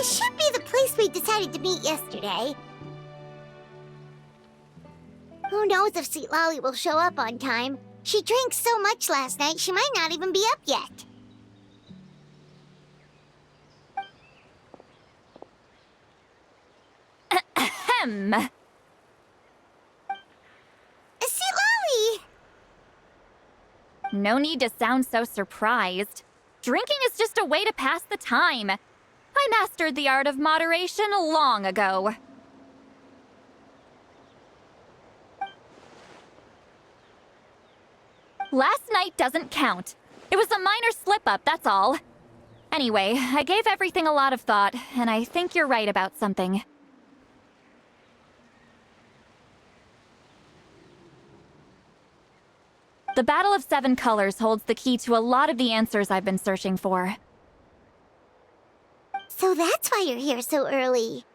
This should be the place we decided to meet yesterday. Who knows if Sweet Lolly will show up on time? She drank so much last night, she might not even be up yet. Ahem. Sweet Lolly! No need to sound so surprised. Drinking is just a way to pass the time. I mastered the art of moderation long ago. Last night doesn't count. It was a minor slip-up, that's all. Anyway, I gave everything a lot of thought, and I think you're right about something. The Battle of Seven Colors holds the key to a lot of the answers I've been searching for. So that's why you're here so early.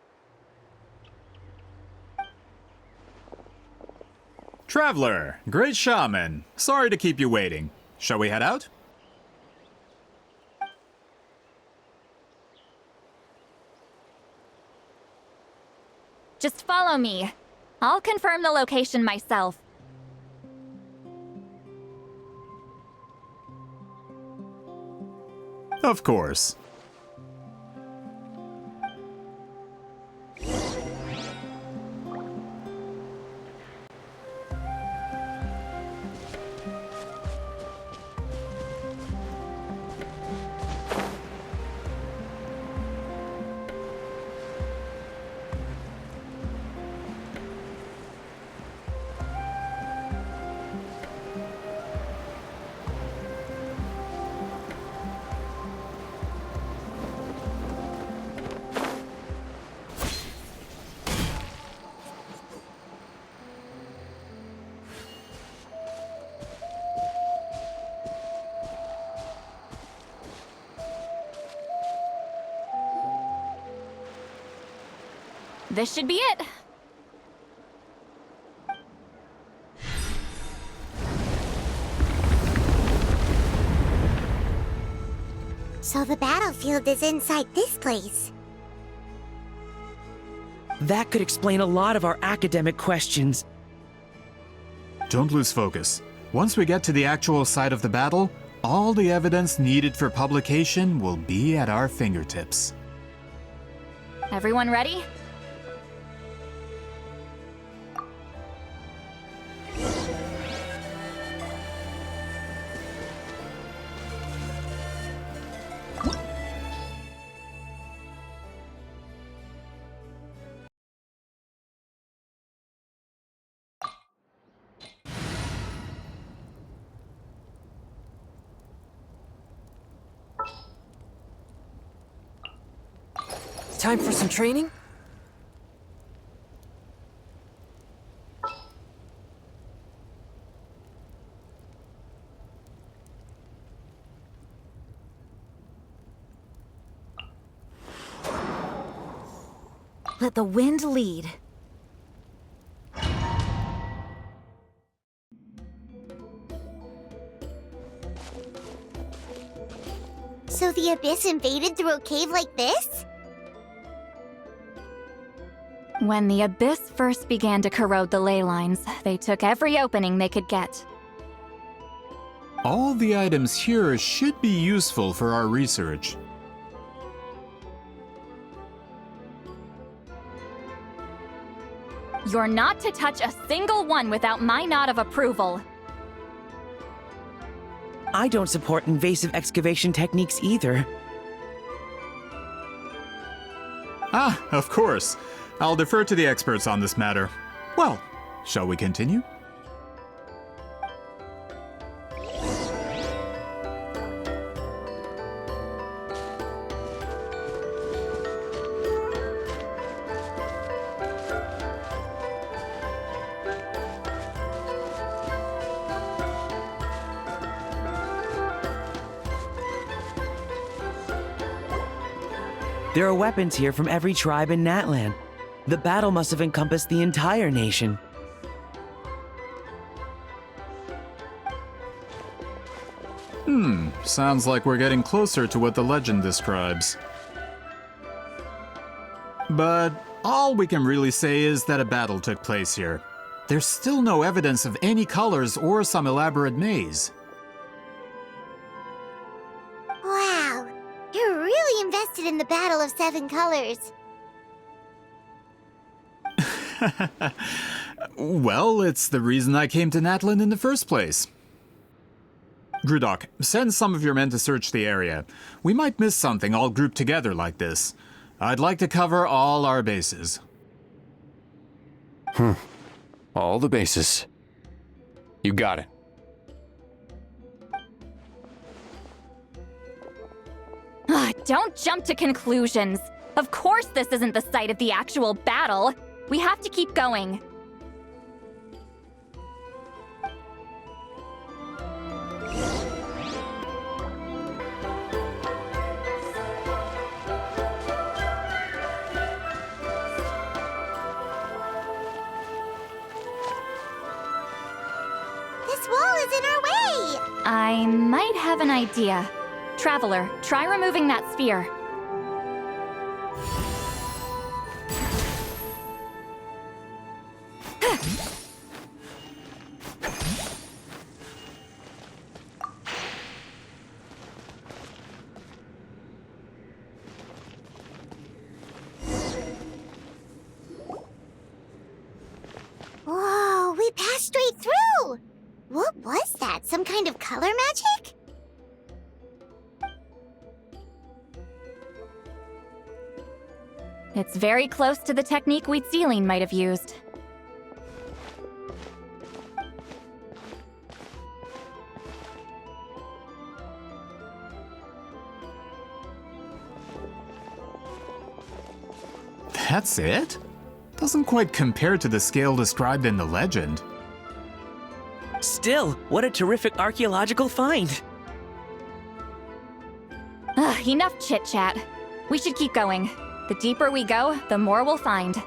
Traveler, great shaman. Sorry to keep you waiting. Shall we head out? Just follow me. I'll confirm the location myself. Of course. This should be it. So the battlefield is inside this place. That could explain a lot of our academic questions. Don't lose focus. Once we get to the actual site of the battle, all the evidence needed for publication will be at our fingertips. Everyone ready? Time for some training? Let the wind lead. So the Abyss invaded through a cave like this? When the Abyss first began to corrode the ley lines, they took every opening they could get. All the items here should be useful for our research. You're not to touch a single one without my nod of approval. I don't support invasive excavation techniques either. Ah, of course. I'll defer to the experts on this matter. Well, shall we continue? There are weapons here from every tribe in Natlan. The battle must have encompassed the entire nation. Sounds like we're getting closer to what the legend describes. But all we can really say is that a battle took place here. There's still no evidence of any colors or some elaborate maze. Wow, you're really invested in the Battle of Seven Colors. Well, it's the reason I came to Natlan in the first place. Grudok, send some of your men to search the area. We might miss something all grouped together like this. I'd like to cover all our bases. All the bases. You got it. Don't jump to conclusions. Of course this isn't the site of the actual battle. We have to keep going. This wall is in our way! I might have an idea. Traveler, try removing that sphere. Whoa, we passed straight through! What was that? Some kind of color magic? It's very close to the technique Wheatsealing might have used. That's it? Doesn't quite compare to the scale described in the legend. Still, what a terrific archaeological find! Enough chit-chat. We should keep going. The deeper we go, the more we'll find.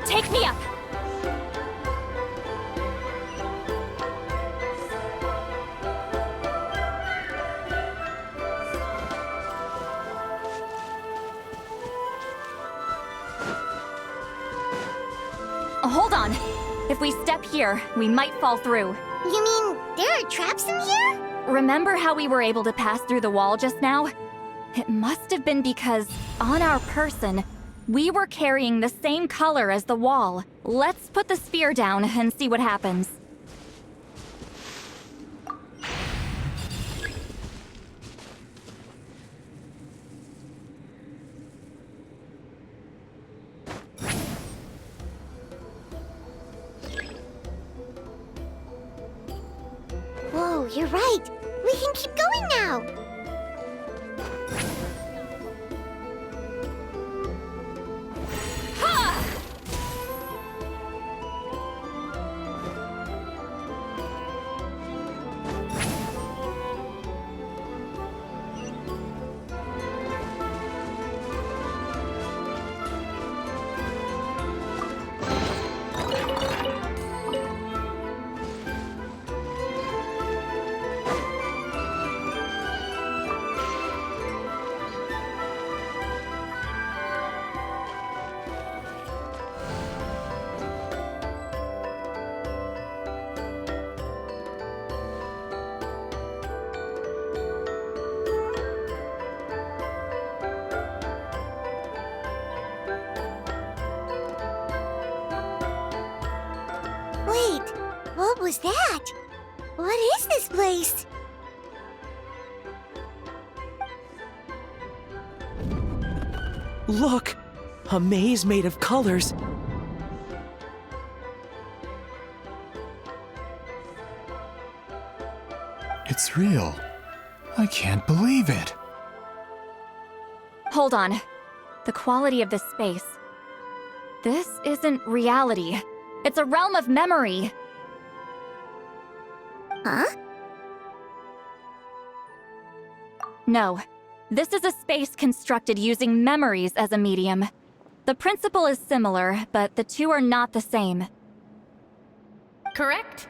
Take me up! Hold on. If we step here, we might fall through. You mean there are traps in here? Remember how we were able to pass through the wall just now? It must have been because, on our person, we were carrying the same color as the wall. Let's put the sphere down and see what happens. Whoa, you're right. We can keep going now. Wait, what was that? What is this place? Look! A maze made of colors. It's real. I can't believe it. Hold on. The quality of this space. This isn't reality. It's a realm of memory. Huh? No. This is a space constructed using memories as a medium. The principle is similar, but the two are not the same. Correct?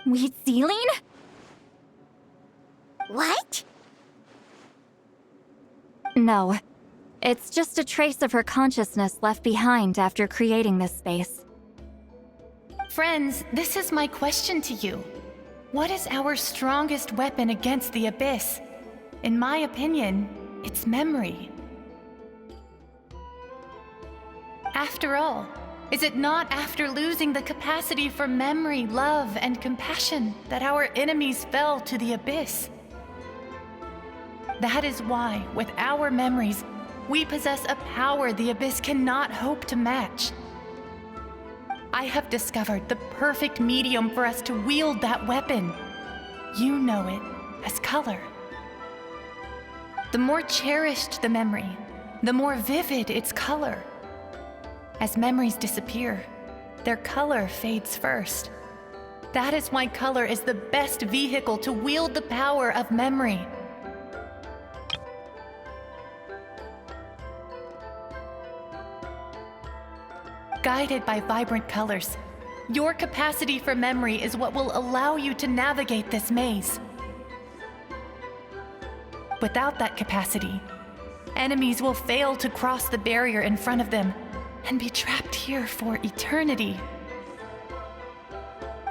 Wheat ceiling? What? No. It's just a trace of her consciousness left behind after creating this space. Friends, this is my question to you. What is our strongest weapon against the Abyss? In my opinion, it's memory. After all, is it not after losing the capacity for memory, love, and compassion that our enemies fell to the Abyss? That is why, with our memories, we possess a power the Abyss cannot hope to match. I have discovered the perfect medium for us to wield that weapon. You know it as color. The more cherished the memory, the more vivid its color. As memories disappear, their color fades first. That is why color is the best vehicle to wield the power of memory. Guided by vibrant colors, your capacity for memory is what will allow you to navigate this maze. Without that capacity, enemies will fail to cross the barrier in front of them and be trapped here for eternity.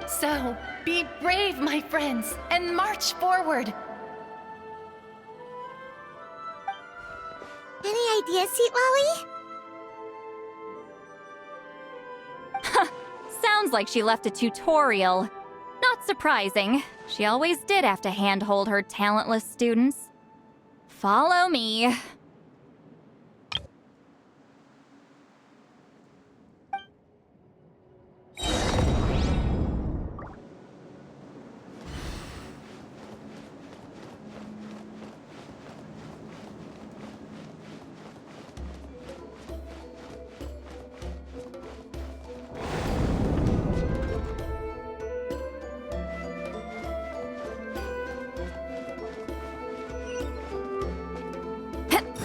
So, be brave, my friends, and march forward! Any ideas, Sweet Lolly? Sounds like she left a tutorial. Not surprising. She always did have to handhold her talentless students. Follow me.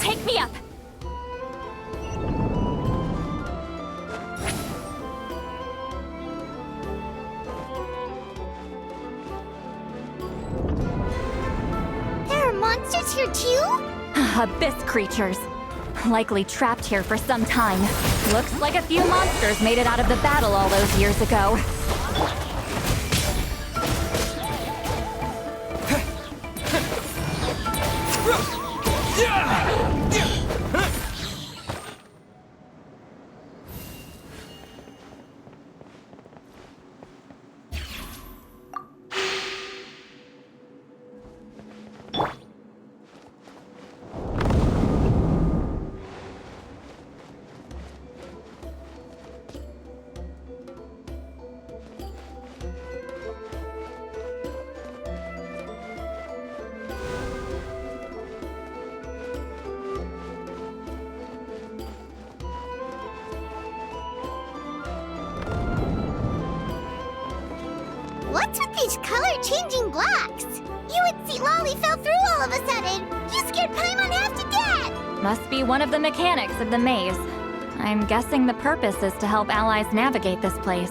Take me up! There are monsters here too? Abyss creatures. Likely trapped here for some time. Looks like a few monsters made it out of the battle all those years ago. What's with these color-changing blocks? You and Sweet Lolly fell through all of a sudden. You scared Paimon half to death. Must be one of the mechanics of the maze. I'm guessing the purpose is to help allies navigate this place.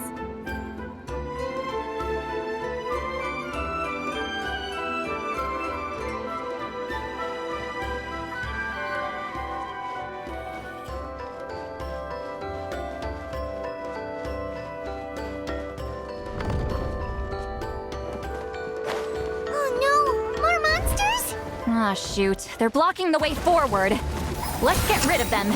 Oh no, more monsters? Ah, shoot. They're blocking the way forward. Let's get rid of them.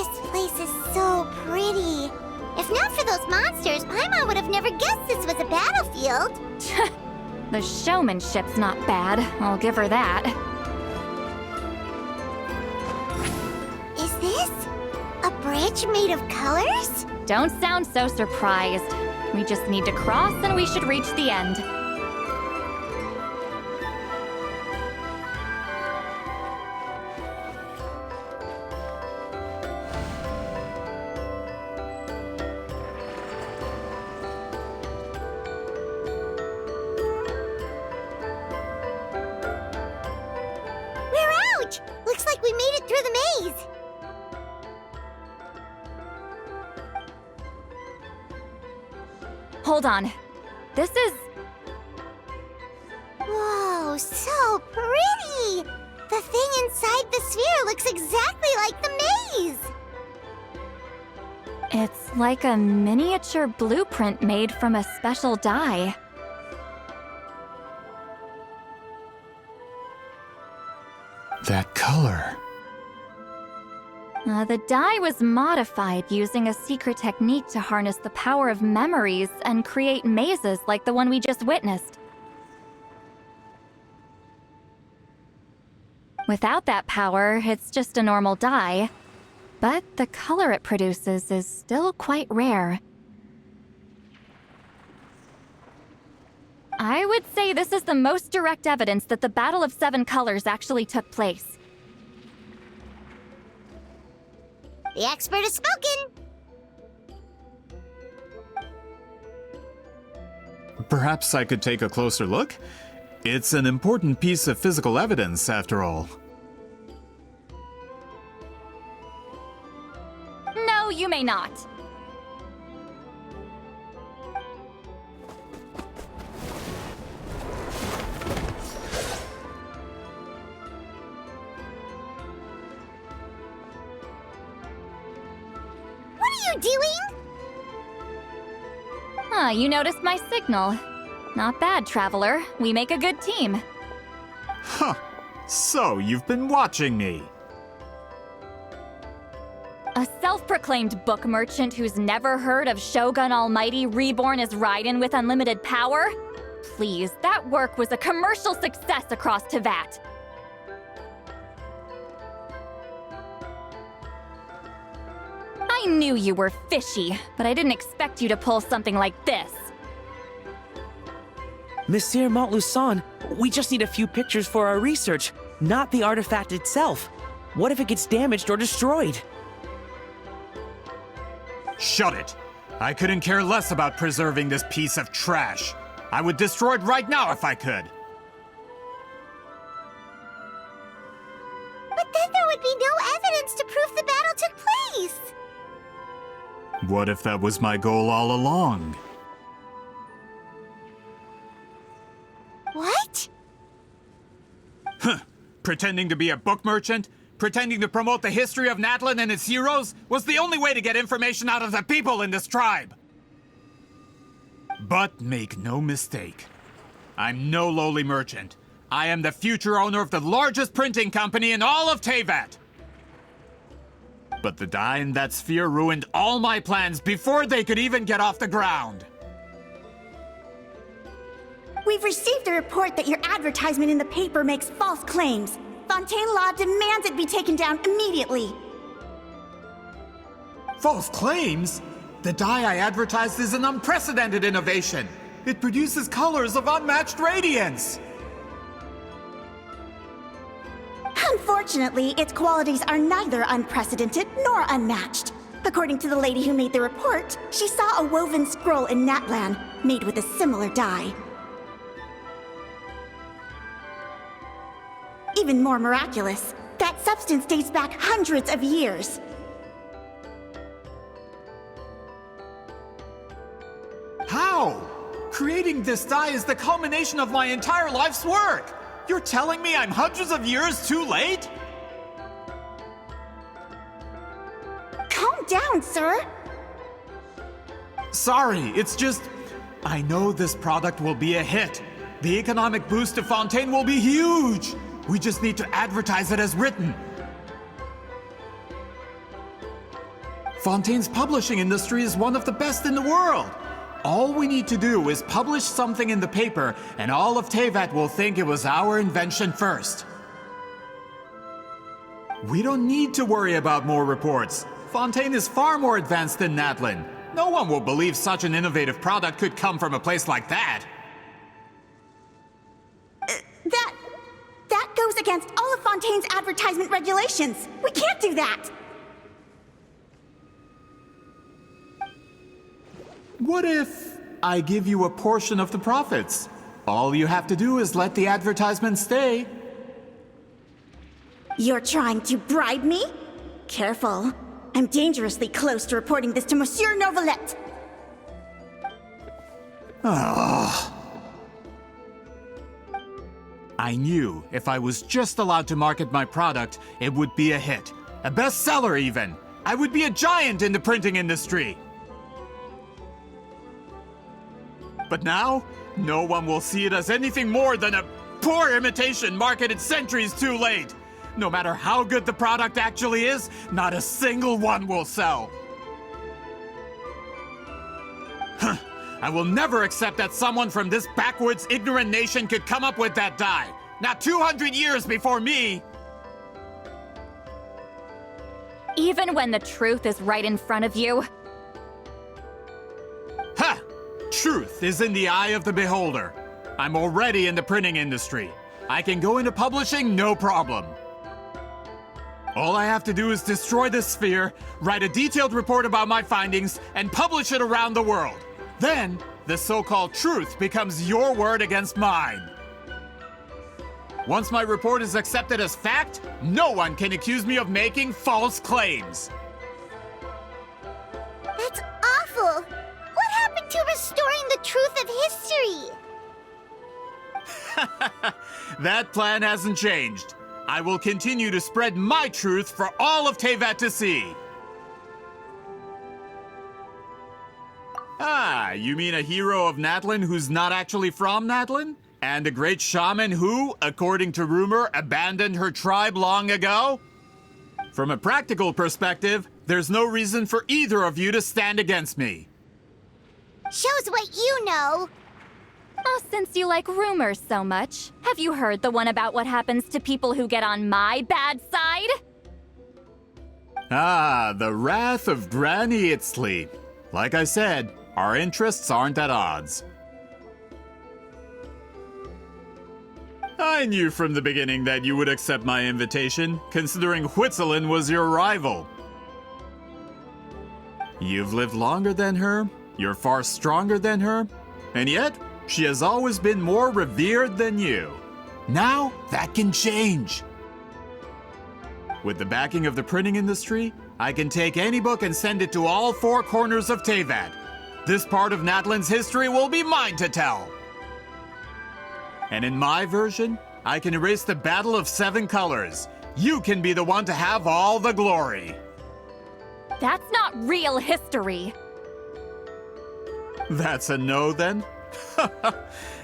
This place is so pretty. If not for those monsters, Paimon would have never guessed this was a battlefield. The showmanship's not bad, I'll give her that. Is this a bridge made of colors? Don't sound so surprised. We just need to cross and we should reach the end. We're out! Looks like we made it through the maze. Hold on. This is... Whoa, so pretty! The thing inside the sphere looks exactly like the maze! It's like a miniature blueprint made from a special dye. That color. The dye was modified using a secret technique to harness the power of memories and create mazes like the one we just witnessed. Without that power, it's just a normal dye, but the color it produces is still quite rare. I would say this is the most direct evidence that the Battle of Seven Colors actually took place. The expert has spoken! Perhaps I could take a closer look? It's an important piece of physical evidence, after all. No, you may not. What are you doing? Huh, you noticed my signal. Not bad, Traveler. We make a good team. Huh. So, you've been watching me. A self-proclaimed book merchant who's never heard of Shogun Almighty reborn as Raiden with unlimited power? Please, that work was a commercial success across Teyvat. I knew you were fishy, but I didn't expect you to pull something like this. Monsieur Montluçon, we just need a few pictures for our research, not the artifact itself. What if it gets damaged or destroyed? Shut it! I couldn't care less about preserving this piece of trash. I would destroy it right now if I could. But then there would be no evidence to prove the battle took place! What if that was my goal all along? What? Pretending to be a book merchant? Pretending to promote the history of Natlan and its heroes was the only way to get information out of the people in this tribe. But make no mistake, I'm no lowly merchant. I am the future owner of the largest printing company in all of Teyvat. But the dye in that sphere ruined all my plans before they could even get off the ground. We've received a report that your advertisement in the paper makes false claims. Fontaine Law demands it be taken down immediately. False claims? The dye I advertised is an unprecedented innovation. It produces colors of unmatched radiance. Unfortunately, its qualities are neither unprecedented nor unmatched. According to the lady who made the report, she saw a woven scroll in Natlan made with a similar dye. Even more miraculous, that substance dates back hundreds of years. How? Creating this dye is the culmination of my entire life's work. You're telling me I'm hundreds of years too late? Calm down, sir. Sorry, it's just... I know this product will be a hit. The economic boost to Fontaine will be huge. We just need to advertise it as written. Fontaine's publishing industry is one of the best in the world. All we need to do is publish something in the paper, and all of Tevat will think it was our invention first. We don't need to worry about more reports. Fontaine is far more advanced than Natlin. No one will believe such an innovative product could come from a place like that. That goes against all of Fontaine's advertisement regulations. We can't do that. What if I give you a portion of the profits? All you have to do is let the advertisement stay. You're trying to bribe me? Careful. I'm dangerously close to reporting this to Monsieur Novelette. I knew if I was just allowed to market my product, it would be a hit. A bestseller even. I would be a giant in the printing industry. But now, no one will see it as anything more than a poor imitation marketed centuries too late. No matter how good the product actually is, not a single one will sell. I will never accept that someone from this backwoods, ignorant nation could come up with that dye. Not 200 years before me! Even when the truth is right in front of you? Ha! Truth is in the eye of the beholder. I'm already in the printing industry. I can go into publishing, no problem. All I have to do is destroy this sphere, write a detailed report about my findings, and publish it around the world. Then, the so-called truth becomes your word against mine. Once my report is accepted as fact, no one can accuse me of making false claims. That's awful. What happened to restoring the truth of history? That plan hasn't changed. I will continue to spread my truth for all of Tevat to see. Ah, you mean a hero of Natlin who's not actually from Natlin? And a great shaman who, according to rumor, abandoned her tribe long ago? From a practical perspective, there's no reason for either of you to stand against me. Shows what you know. Oh, since you like rumors so much, have you heard the one about what happens to people who get on my bad side? Ah, the wrath of Granny Itzley. Like I said, our interests aren't at odds. I knew from the beginning that you would accept my invitation, considering Whitzelin was your rival. You've lived longer than her, you're far stronger than her, and yet, she has always been more revered than you. Now, that can change. With the backing of the printing industry, I can take any book and send it to all four corners of Tevat. This part of Natlin's history will be mine to tell. And in my version, I can erase the Battle of Seven Colors. You can be the one to have all the glory. That's not real history. That's a no, then?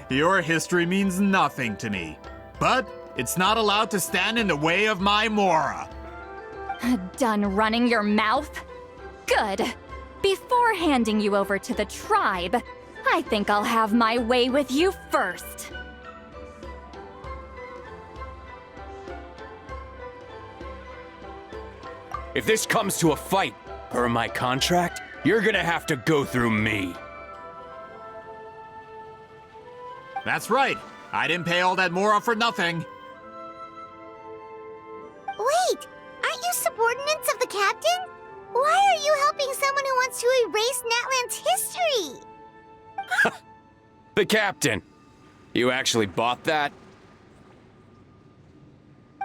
Your history means nothing to me. But it's not allowed to stand in the way of my Mora. Done running your mouth? Good. Before handing you over to the tribe, I think I'll have my way with you first. If this comes to a fight, per my contract, you're gonna have to go through me. That's right. I didn't pay all that Mora for nothing. Wait, aren't you subordinates of the captain? Why are you helping someone who wants to erase Natland's history? The captain. You actually bought that?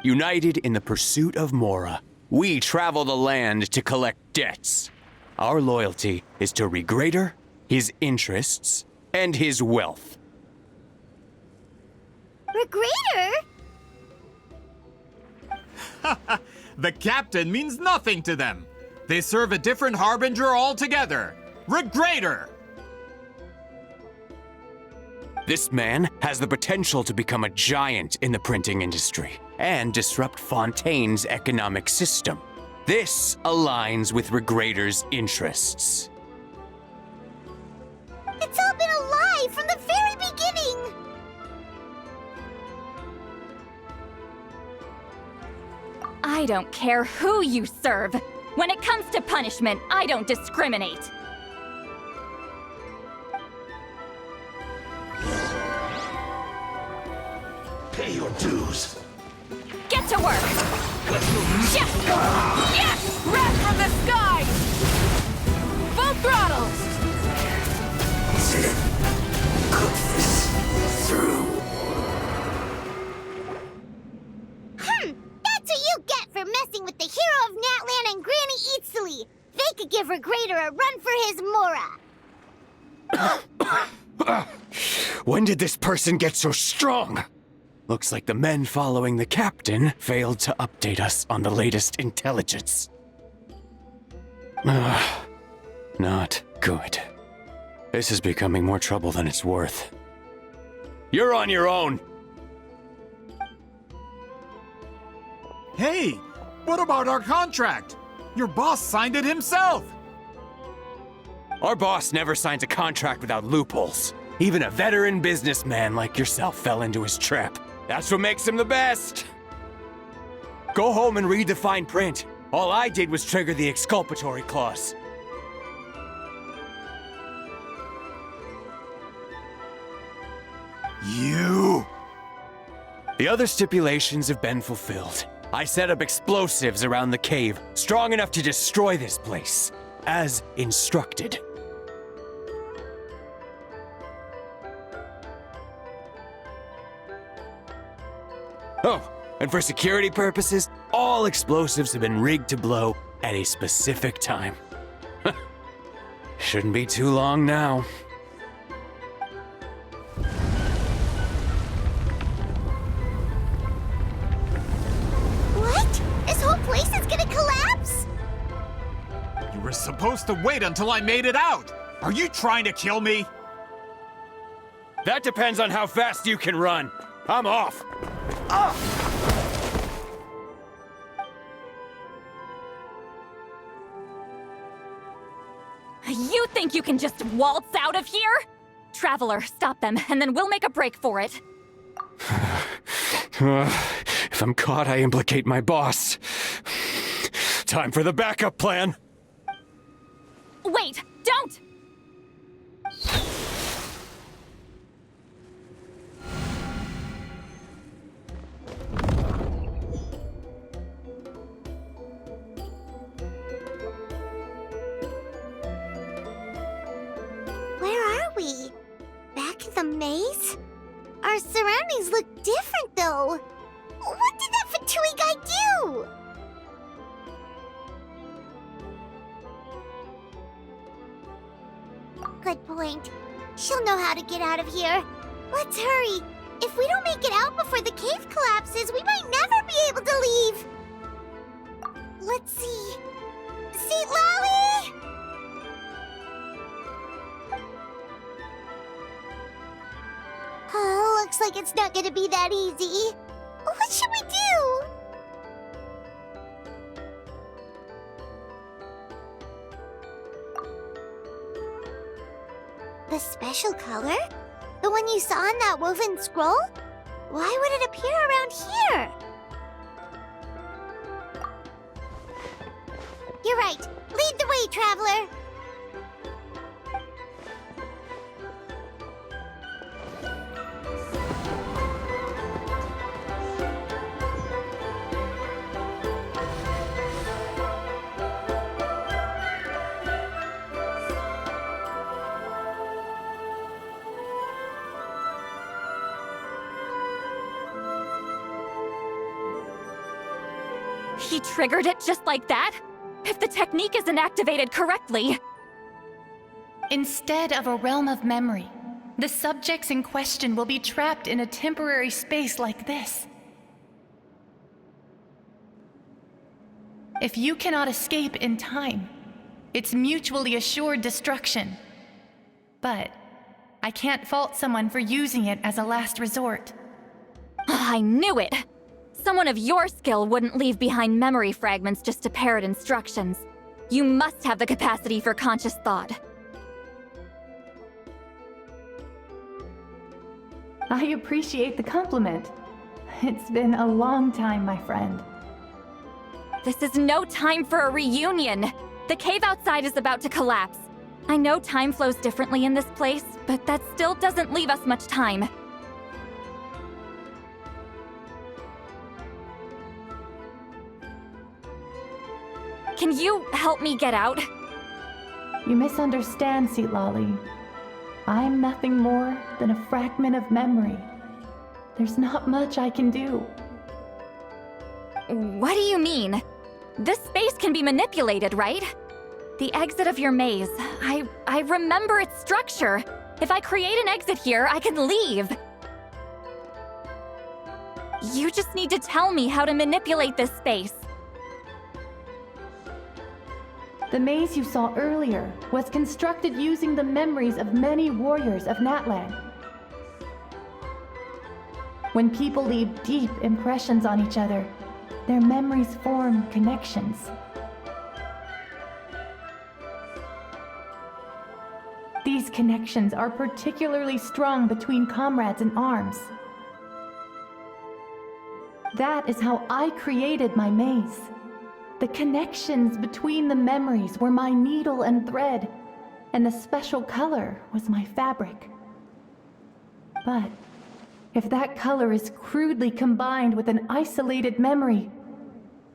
United in the pursuit of Mora, we travel the land to collect debts. Our loyalty is to Regrader, his interests, and his wealth. Regrader? The captain means nothing to them. They serve a different harbinger altogether. Regrader! This man has the potential to become a giant in the printing industry and disrupt Fontaine's economic system. This aligns with Regrader's interests. It's all been a lie from the very beginning! I don't care who you serve. When it comes to punishment, I don't discriminate. Pay your dues. Get to work! Yes! Yes! Wrath from the sky! Full throttle! Cook this through. That's what you get for messing with the hero of Natlan and Granny Eatsley! They could give Regrader a run for his Mora! When did this person get so strong? Looks like the men following the captain failed to update us on the latest intelligence. Not good. This is becoming more trouble than it's worth. You're on your own! Hey, what about our contract? Your boss signed it himself! Our boss never signs a contract without loopholes. Even a veteran businessman like yourself fell into his trap. That's what makes him the best! Go home and read the fine print. All I did was trigger the exculpatory clause. You! The other stipulations have been fulfilled. I set up explosives around the cave, strong enough to destroy this place, as instructed. Oh, and for security purposes, all explosives have been rigged to blow at a specific time. Shouldn't be too long now. What? This whole place is gonna collapse? You were supposed to wait until I made it out! Are you trying to kill me? That depends on how fast you can run. I'm off. You think you can just waltz out of here? Traveler, stop them, and then we'll make a break for it. If I'm caught, I implicate my boss. Time for the backup plan. Wait, don't! Where are we? Back in the maze? Our surroundings look different, though. What did that Fatui guy do? Good point. She'll know how to get out of here. Let's hurry. If we don't make it out before the cave collapses, we might never be able to leave. Let's see. Seat Lolly! Oh, looks like it's not gonna be that easy. What should we do? The special color? The one you saw in that woven scroll? Why would it appear around here? You're right. Lead the way, traveler. He triggered it just like that? If the technique isn't activated correctly... Instead of a realm of memory, the subjects in question will be trapped in a temporary space like this. If you cannot escape in time, it's mutually assured destruction. But I can't fault someone for using it as a last resort. I knew it! Someone of your skill wouldn't leave behind memory fragments just to parrot instructions. You must have the capacity for conscious thought. I appreciate the compliment. It's been a long time, my friend. This is no time for a reunion. The cave outside is about to collapse. I know time flows differently in this place, but that still doesn't leave us much time. Can you help me get out? You misunderstand, Lolly. I'm nothing more than a fragment of memory. There's not much I can do. What do you mean? This space can be manipulated, right? The exit of your maze. I remember its structure. If I create an exit here, I can leave. You just need to tell me how to manipulate this space. The maze you saw earlier was constructed using the memories of many warriors of Natlan. When people leave deep impressions on each other, their memories form connections. These connections are particularly strong between comrades in arms. That is how I created my maze. The connections between the memories were my needle and thread, and the special color was my fabric. But if that color is crudely combined with an isolated memory,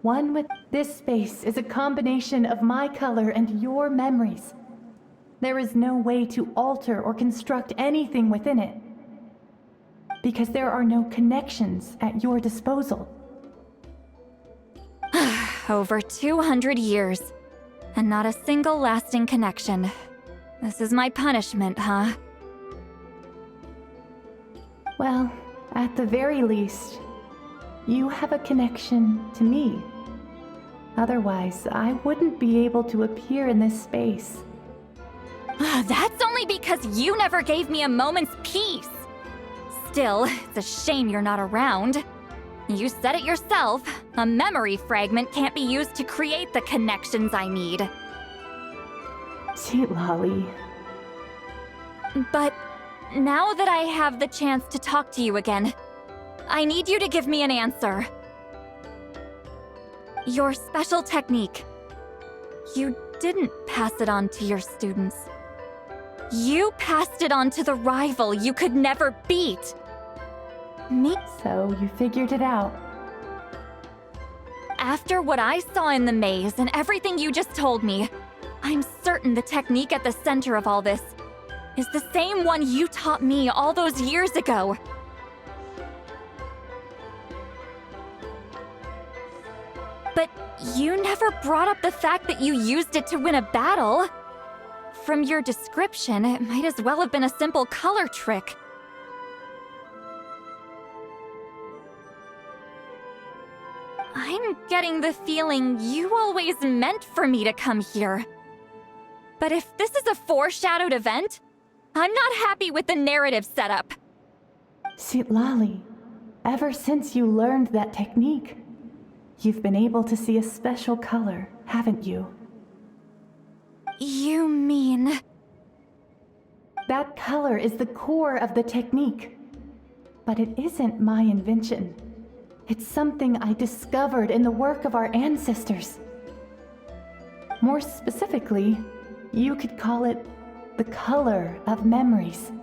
one with this space is a combination of my color and your memories. There is no way to alter or construct anything within it, because there are no connections at your disposal. Over 200 years, and not a single lasting connection. This is my punishment, huh? Well, at the very least, you have a connection to me. Otherwise, I wouldn't be able to appear in this space. That's only because you never gave me a moment's peace. Still, it's a shame you're not around. You said it yourself. A memory fragment can't be used to create the connections I need. Sweet Lolly. But now that I have the chance to talk to you again, I need you to give me an answer. Your special technique. You didn't pass it on to your students. You passed it on to the rival you could never beat. Me? So you figured it out. After what I saw in the maze and everything you just told me, I'm certain the technique at the center of all this is the same one you taught me all those years ago. But you never brought up the fact that you used it to win a battle. From your description, it might as well have been a simple color trick. I'm getting the feeling you always meant for me to come here. But if this is a foreshadowed event, I'm not happy with the narrative setup. Sweet Lolly, ever since you learned that technique, you've been able to see a special color, haven't you? You mean... That color is the core of the technique. But it isn't my invention. It's something I discovered in the work of our ancestors. More specifically, you could call it the color of memories.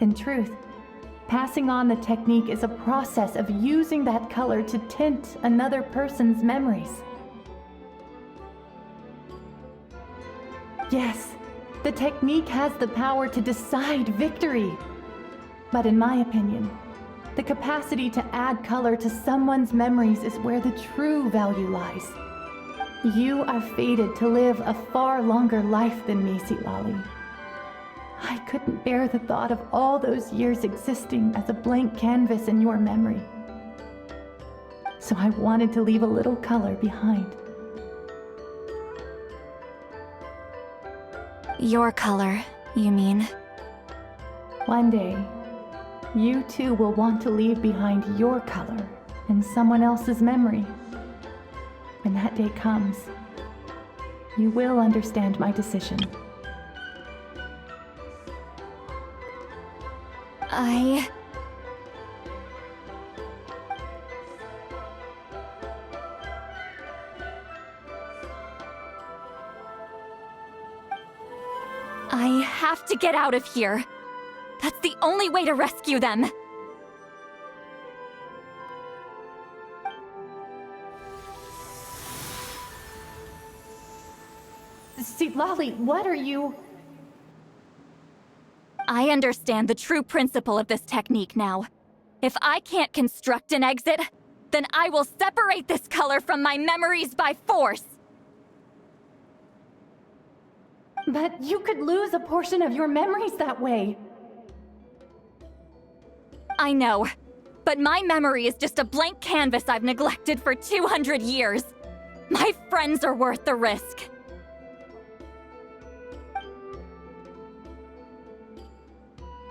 In truth, passing on the technique is a process of using that color to tint another person's memories. Yes, the technique has the power to decide victory. But in my opinion, the capacity to add color to someone's memories is where the true value lies. You are fated to live a far longer life than me, Sweet Lolly. I couldn't bear the thought of all those years existing as a blank canvas in your memory. So I wanted to leave a little color behind. Your color, you mean? One day, you too will want to leave behind your color in someone else's memory. When that day comes, you will understand my decision. I have to get out of here. That's the only way to rescue them. Lolly, what are you... I understand the true principle of this technique now. If I can't construct an exit, then I will separate this color from my memories by force. But you could lose a portion of your memories that way. I know, but my memory is just a blank canvas I've neglected for 200 years. My friends are worth the risk.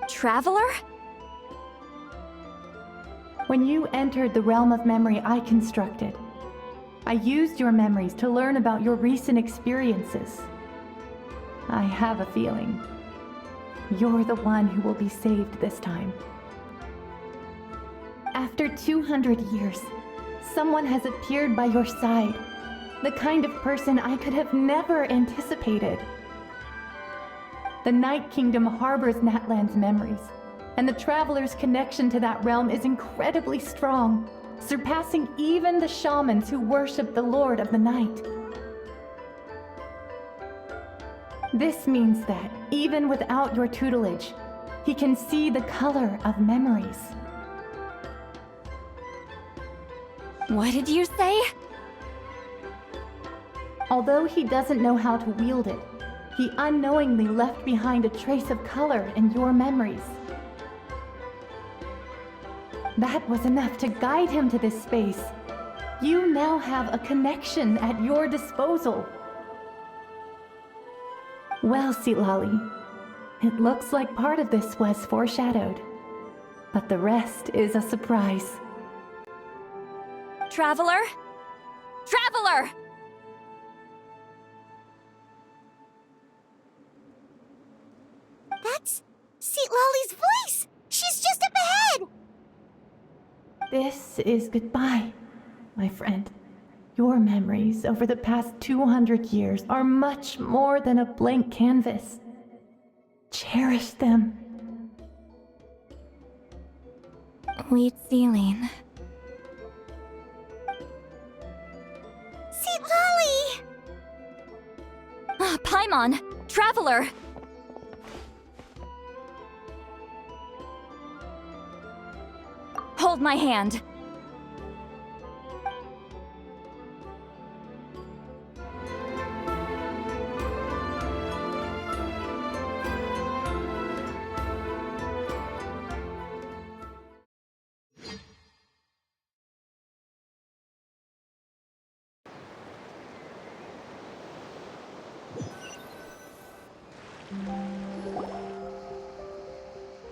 Traveler? When you entered the realm of memory I constructed, I used your memories to learn about your recent experiences. I have a feeling you're the one who will be saved this time. After 200 years, someone has appeared by your side, the kind of person I could have never anticipated. The Night Kingdom harbors Natlan's memories, and the Traveler's connection to that realm is incredibly strong, surpassing even the shamans who worship the Lord of the Night. This means that, even without your tutelage, he can see the color of memories. What did you say? Although he doesn't know how to wield it, he unknowingly left behind a trace of color in your memories. That was enough to guide him to this space. You now have a connection at your disposal. Well, Lolly, it looks like part of this was foreshadowed, but the rest is a surprise. Traveler? Traveler! That's Lolly's voice! She's just up ahead! This is goodbye, my friend. Your memories over the past 200 years are much more than a blank canvas. Cherish them. Wheat ceiling. Lolly! Paimon! Traveler! Hold my hand.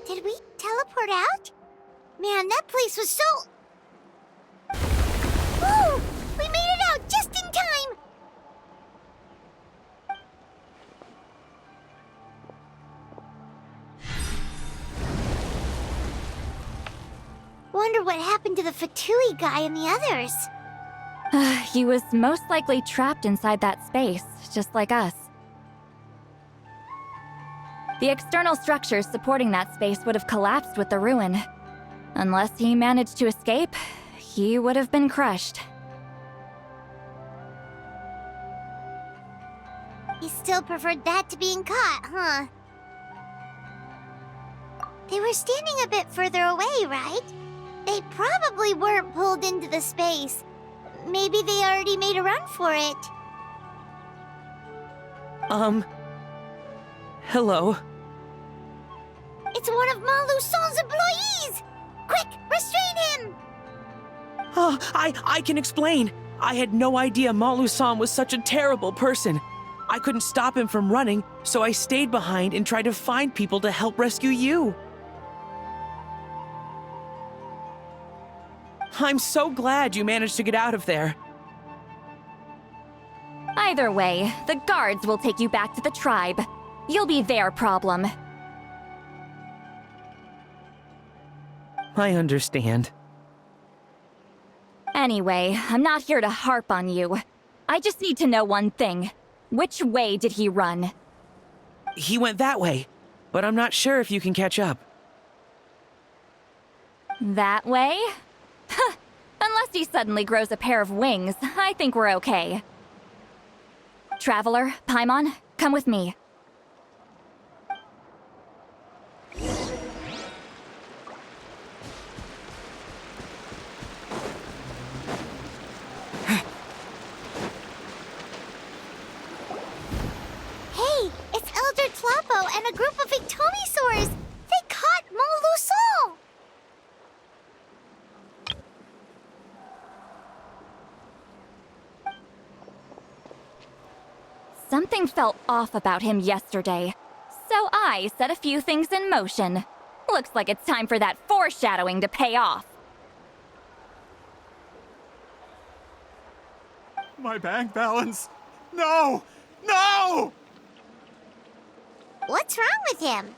Did we teleport out? Man, that place was so... Woo! We made it out just in time! Wonder what happened to the Fatui guy and the others. He was most likely trapped inside that space, just like us. The external structures supporting that space would have collapsed with the ruin. Unless he managed to escape, he would have been crushed. He still preferred that to being caught, huh? They were standing a bit further away, right? They probably weren't pulled into the space. Maybe they already made a run for it. Hello? It's one of Malu Son's employees! Quick, restrain him! Oh, I can explain. I had no idea Malu-san was such a terrible person. I couldn't stop him from running, so I stayed behind and tried to find people to help rescue you. I'm so glad you managed to get out of there. Either way, the guards will take you back to the tribe. You'll be their problem. I understand. Anyway, I'm not here to harp on you. I just need to know one thing. Which way did he run? He went that way, but I'm not sure if you can catch up. That way? Huh. Unless he suddenly grows a pair of wings, I think we're okay. Traveler, Paimon, come with me. Hey, it's Elder Tlapo and a group of Ictomisaurs! They caught Montluçon! Something felt off about him yesterday, so I set a few things in motion. Looks like it's time for that foreshadowing to pay off. My bank balance. No! No! What's wrong with him?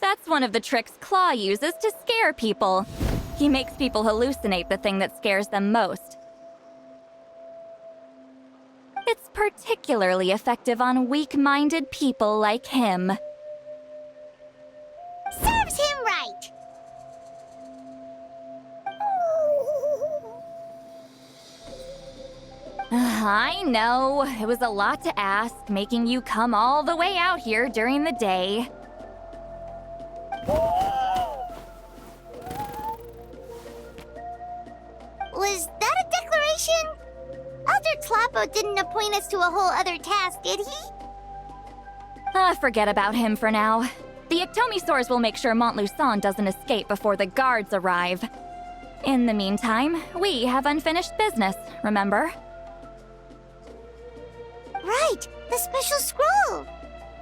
That's one of the tricks Claw uses to scare people. He makes people hallucinate the thing that scares them most. It's particularly effective on weak-minded people like him. Serves him right! I know, it was a lot to ask, making you come all the way out here during the day. Was that a declaration? Elder Tlapo didn't appoint us to a whole other task, did he? Forget about him for now. The Ictomisaurs will make sure Montluçon doesn't escape before the guards arrive. In the meantime, we have unfinished business, remember? Right, the special scroll!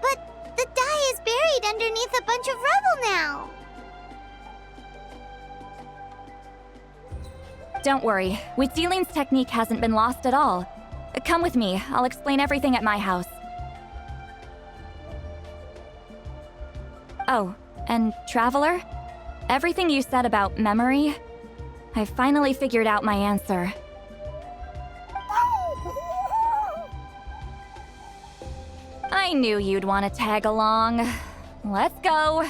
But the die is buried underneath a bunch of rubble now! Don't worry, Huitzilin's technique hasn't been lost at all. Come with me, I'll explain everything at my house. Oh, and Traveler? Everything you said about memory, I finally figured out my answer. I knew you'd want to tag along. Let's go.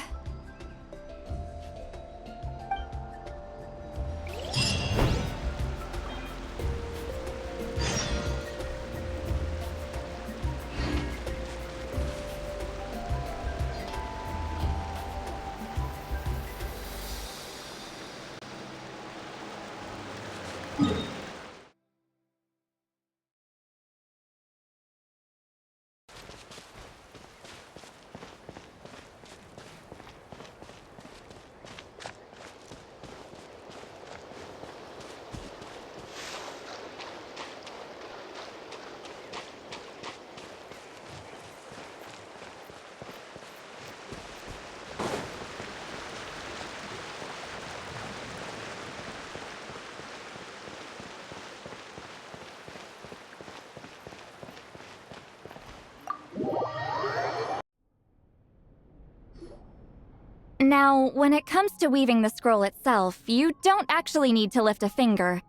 Now, when it comes to weaving the scroll itself, you don't actually need to lift a finger.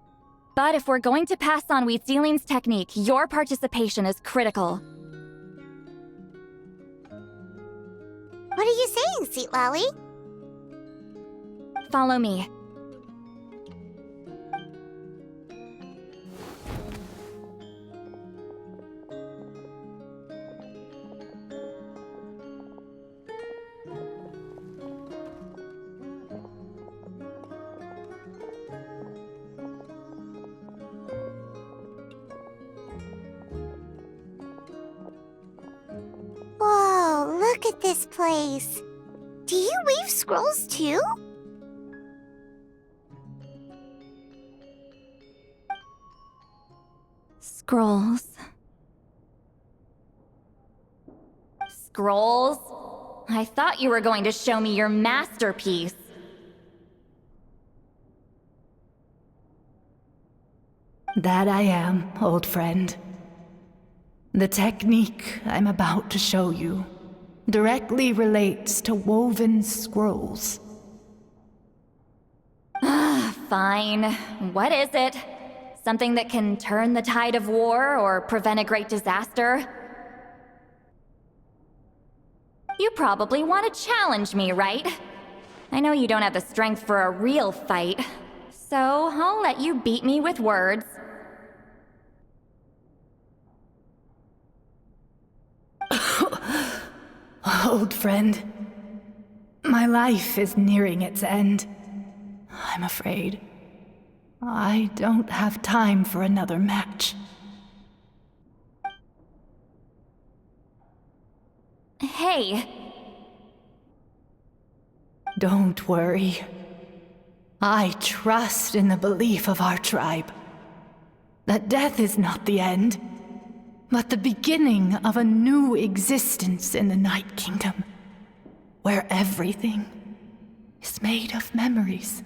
But if we're going to pass on Huitzilin's technique, your participation is critical. What are you saying, Sweet Lolly? Follow me. Whoa, look at this place. Do you weave scrolls too? Scrolls. Scrolls? I thought you were going to show me your masterpiece. That I am, old friend. The technique I'm about to show you directly relates to woven scrolls. Fine. What is it? Something that can turn the tide of war or prevent a great disaster? You probably want to challenge me, right? I know you don't have the strength for a real fight, so I'll let you beat me with words. Old friend, my life is nearing its end. I'm afraid I don't have time for another match. Hey. Don't worry. I trust in the belief of our tribe that death is not the end, but the beginning of a new existence in the Night Kingdom, where everything is made of memories.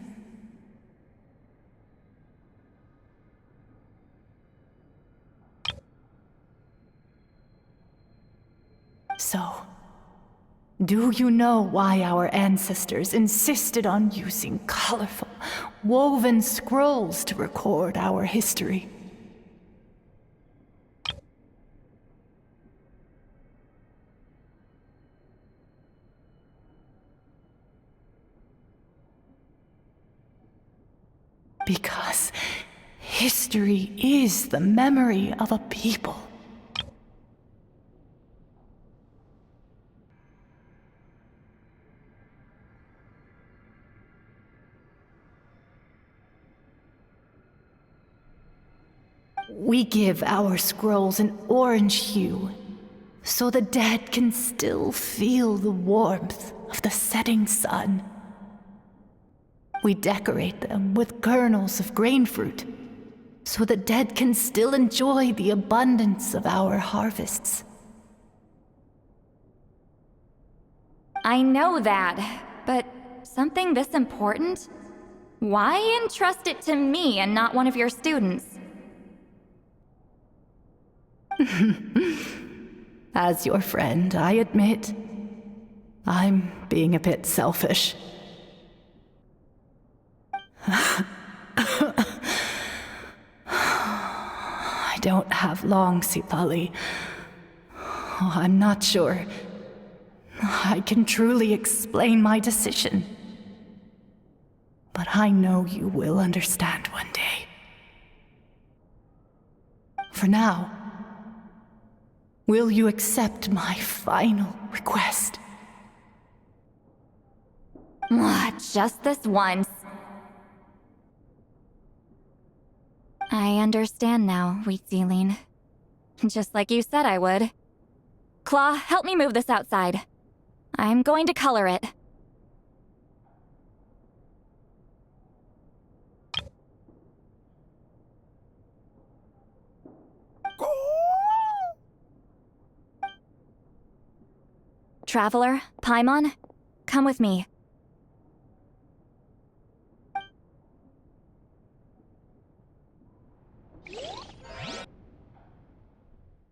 So, do you know why our ancestors insisted on using colorful, woven scrolls to record our history? Because history is the memory of a people. We give our scrolls an orange hue, so the dead can still feel the warmth of the setting sun. We decorate them with kernels of grain fruit, so the dead can still enjoy the abundance of our harvests. I know that, but something this important? Why entrust it to me and not one of your students? As your friend, I admit, I'm being a bit selfish. I don't have long, Sipali. I'm not sure I can truly explain my decision. But I know you will understand one day. For now, will you accept my final request? Just this once. I understand now, Wheat Sealing. Just like you said I would. Claw, help me move this outside. I'm going to color it. Traveler, Paimon, come with me.